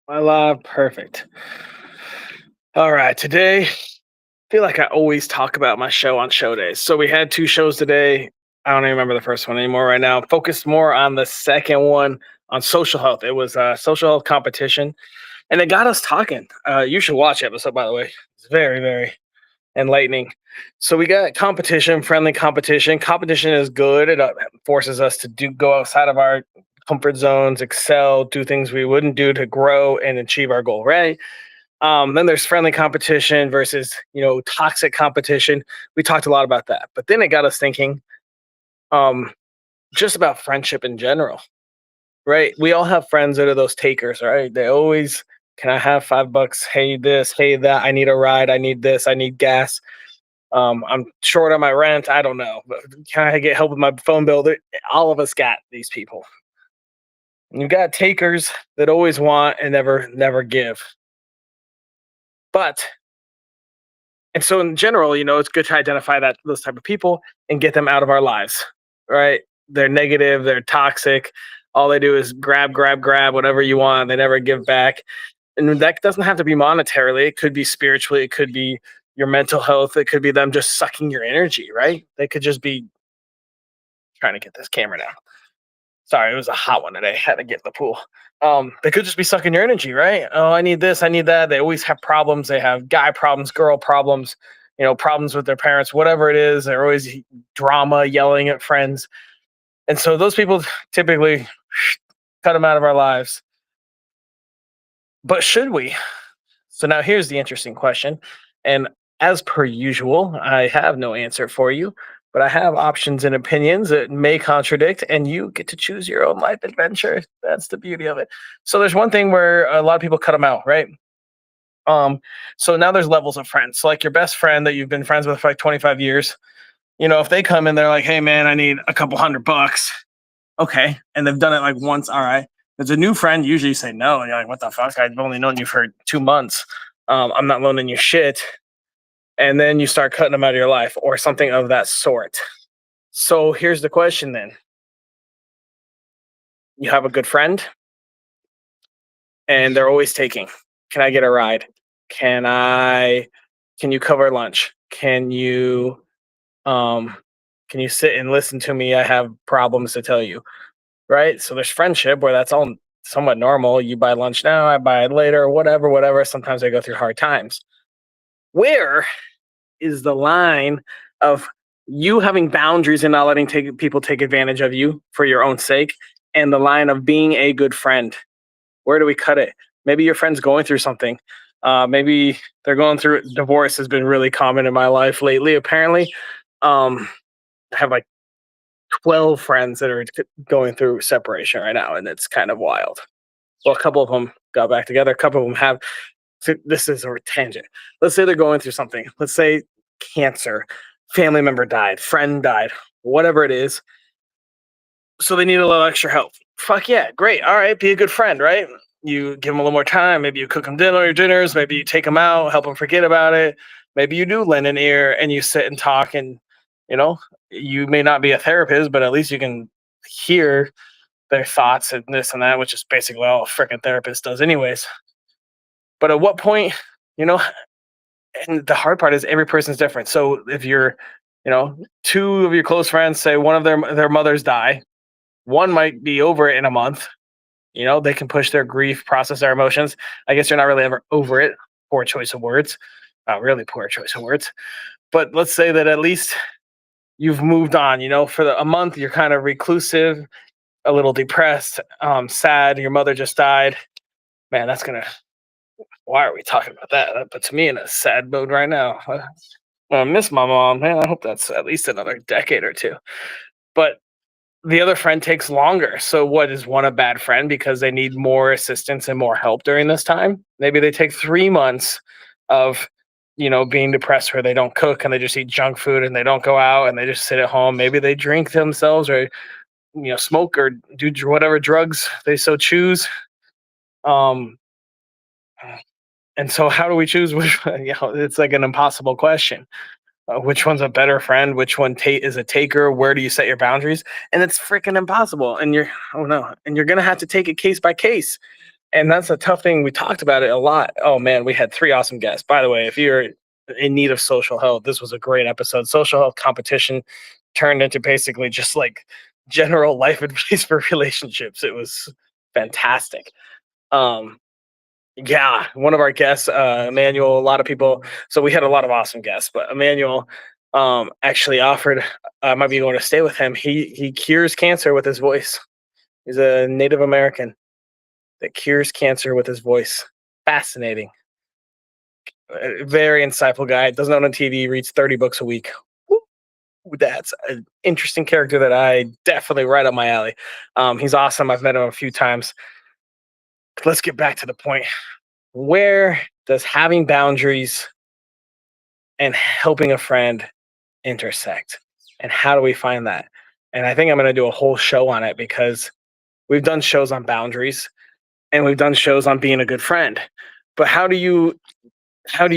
My live, perfect. All right, today I feel like I always talk about my show on show days. So we had two shows today. I don't even remember the first one anymore right now. Focused more on the second one on social health. It was a social health competition, and it got us talking. You should watch the episode, by the way. It's very, very enlightening. So we got competition, friendly competition. Competition is good. It forces us to do go outside of our comfort zones, excel, do things we wouldn't do to grow and achieve our goal, right? Then there's friendly competition versus toxic competition. We talked a lot about that, but then it got us thinking, um, just about friendship in general, right? We all have friends that are those takers, right? They always, can I have $5? Hey, this, hey, that. I need a ride. I need this. I need gas. I'm short on my rent. I don't know. But can I get help with my phone bill? All of us got these people. And you got takers that always want and never give. But And so in general, it's good to identify that those type of people and get them out of our lives, right? They're negative, they're toxic. All they do is grab, grab, grab whatever you want. They never give back. And that doesn't have to be monetarily. It could be spiritually. It could be your mental health. It could be them just sucking your energy, right? They could just be trying to get this camera down. Sorry, it was a hot one today. Had to get in the pool. They could just be sucking your energy, right? Oh, I need this, I need that. They always have problems. They have guy problems, girl problems, problems with their parents, whatever it is. They're always drama, yelling at friends. And so those people typically cut them out of our lives. But should we? So now here's the interesting question. And as per usual, I have no answer for you, but I have options and opinions that may contradict, and you get to choose your own life adventure. That's the beauty of it. So there's one thing where a lot of people cut them out, right? So now there's levels of friends. So like your best friend that you've been friends with for like 25 years, if they come in, they're like, hey man, I need a couple $100. Okay. And they've done it like once. All right. There's a new friend. Usually you say no. And you're like, what the fuck? I've only known you for 2 months. I'm not loaning you shit. And then you start cutting them out of your life or something of that sort. So here's the question then. You have a good friend and they're always taking. Can I get a ride? Can I can you cover lunch? Um can you sit and listen to me? I have problems to tell you. Right? So there's friendship where that's all somewhat normal. You buy lunch now, I buy it later, whatever, whatever. Sometimes I go through hard times. Where is the line of you having boundaries and not letting people take advantage of you for your own sake, and the line of being a good friend? Where do we cut it? Maybe your friend's going through something. Maybe they're going through divorce has been really common in my life lately. Apparently, I have like 12 friends that are going through separation right now, and it's kind of wild. Well, a couple of them got back together. A couple of them have. So this is a tangent. Let's say they're going through something. Let's say cancer, family member died, friend died, whatever it is. So they need a little extra help. Fuck yeah, great. All right, be a good friend, right? You give them a little more time. Maybe you cook them dinner or dinners. Maybe you take them out, help them forget about it. Maybe you do lend an ear and you sit and talk. And you know, you may not be a therapist, but at least you can hear their thoughts and this and that, which is basically all a freaking therapist does, anyways. But at what point, you know, and the hard part is every person's different. So if you're, two of your close friends say one of their mothers die, one might be over it in a month. They can push their grief, process their emotions. I guess you're not really ever over it. Poor choice of words. Really poor choice of words. But let's say that at least you've moved on. For a month you're kind of reclusive, a little depressed, sad. Your mother just died. Man, that's gonna. Why are we talking about that? That puts me in a sad mood right now. I miss my mom, man. I hope that's at least another decade or two. But the other friend takes longer. So what, is one a bad friend because they need more assistance and more help during this time? Maybe they take 3 months of being depressed where they don't cook and they just eat junk food and they don't go out and they just sit at home. Maybe they drink themselves or smoke or do whatever drugs they so choose. Um, and so how do we choose which one? It's like an impossible question. Which one's a better friend? Which one is a taker? Where do you set your boundaries? And it's freaking impossible. And you're, oh no, and you're gonna have to take it case by case. And that's a tough thing. We talked about it a lot. Oh man, we had three awesome guests. By the way, if you're in need of social health, this was a great episode. Social health competition turned into basically just like general life advice for relationships. It was fantastic. Um, yeah, one of our guests, Emmanuel, a lot of people. So we had a lot of awesome guests, but Emmanuel actually offered I might be going to stay with him. He cures cancer with his voice. He's a Native American that cures cancer with his voice. Fascinating. Very insightful guy. Doesn't own a TV, reads 30 books a week. Woo, that's an interesting character that I definitely right up my alley. He's awesome. I've met him a few times. Let's get back to the point. Where does having boundaries and helping a friend intersect? And how do we find that? And I think I'm going to do a whole show on it because we've done shows on boundaries and we've done shows on being a good friend. But how do you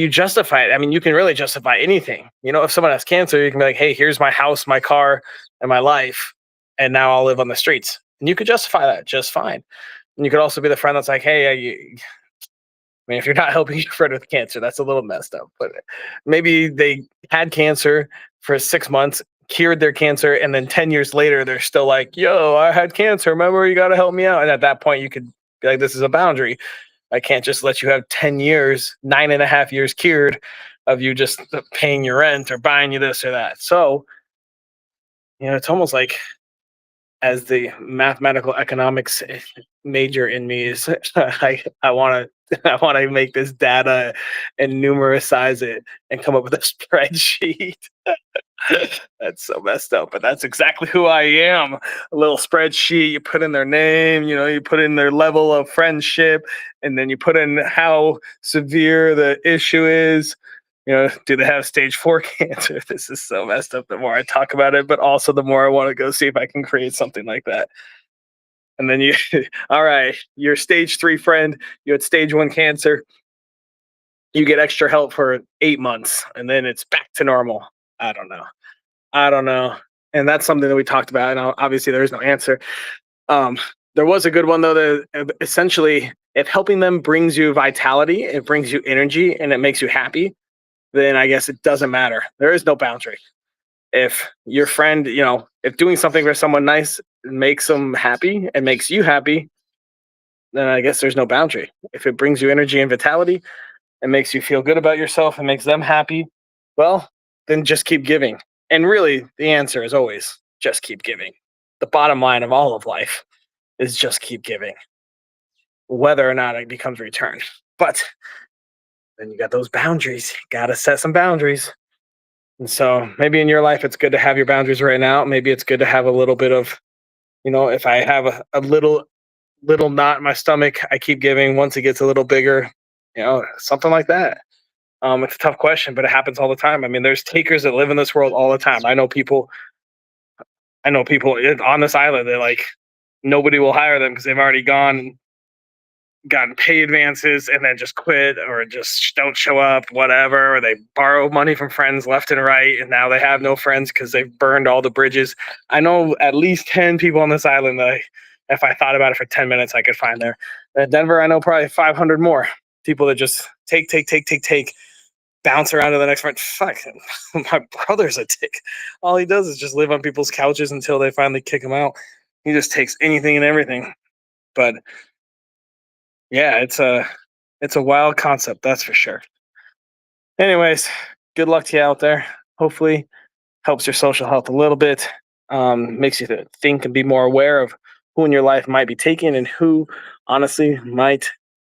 justify it? I mean, you can really justify anything. You know, if someone has cancer, you can be like, "Hey, here's my house, my car, and my life, and now I'll live on the streets." And you could justify that just fine. And you could also be the friend that's like, "Hey, I mean, if you're not helping your friend with cancer, that's a little messed up. But maybe they had cancer for 6 months, cured their cancer, and then 10 years later, they're still like, yo, I had cancer. Remember, you got to help me out. And at that point, you could be like, this is a boundary. I can't just let you have 10 years, 9.5 years cured of you just paying your rent or buying you this or that. So, it's almost like as the mathematical economics major in me is I want to I want to make this data and numericize it and come up with a spreadsheet. That's so messed up, but that's exactly who I am. A little spreadsheet, you put in their name, you put in their level of friendship, and then you put in how severe the issue is. Do they have stage 4 cancer? This is so messed up the more I talk about it, but also the more I want to go see if I can create something like that. And then all right, your stage 3 friend, you had stage 1 cancer, you get extra help for 8 months, and then it's back to normal. I don't know. I don't know. And that's something that we talked about. And obviously, there is no answer. Um, there was a good one, though, that essentially, if helping them brings you vitality, it brings you energy, and it makes you happy, then I guess it doesn't matter. There is no boundary. If your friend, if doing something for someone nice makes them happy and makes you happy, then I guess there's no boundary. If it brings you energy and vitality and makes you feel good about yourself and makes them happy, well, then just keep giving. And really, the answer is always just keep giving. The bottom line of all of life is just keep giving, whether or not it becomes returned. But then you got those boundaries. Got to set some boundaries. And so maybe in your life, it's good to have your boundaries right now. Maybe it's good to have a little bit of, if I have a little knot in my stomach, I keep giving. Once it gets a little bigger, something like that. It's a tough question, but it happens all the time. I mean, there's takers that live in this world all the time. I know people on this island. They're like, nobody will hire them because they've already gotten pay advances and then just quit or just don't show up, whatever. Or they borrow money from friends left and right, and now they have no friends because they've burned all the bridges. I know at least 10 people on this island that if I thought about it for 10 minutes, I could find there. At Denver, I know probably 500 more people that just take, bounce around to the next friend. Fuck, my brother's a tick. All he does is just live on people's couches until they finally kick him out. He just takes anything and everything. But yeah, it's a wild concept, that's for sure. Anyways, good luck to you out there. Hopefully, helps your social health a little bit. Makes you think and be more aware of who in your life might be taken and who honestly might